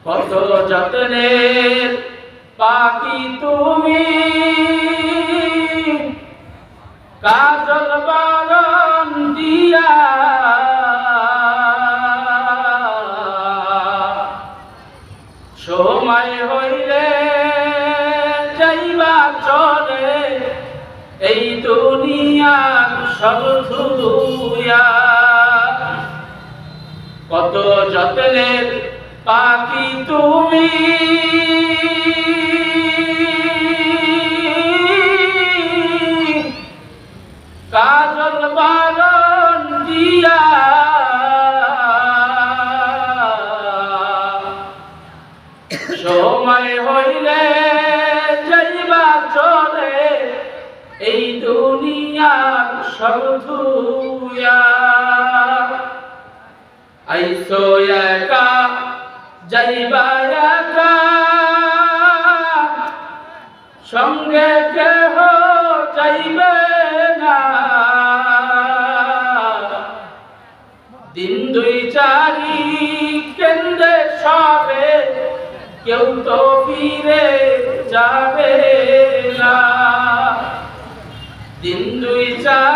কত যত্নের পাখি তুমি, কাজল বরণ দিয়া সময় হইলে যাইবা চলে এই দুনিয়ার সব ধুইয়া। কত যত্নের পাখি তুমি, কাজল বরণ দিয়া সময় হইলে যাইবা চলে এই দুনিয়ার সব ধুইয়া। আইসো একা যাইবা একা, সঙ্গে কেহ যাইবে না। দিন দুই চারি কেন্দ্রে সবে, কেউ তো ফিরে যাবে না। দিন দুই চারি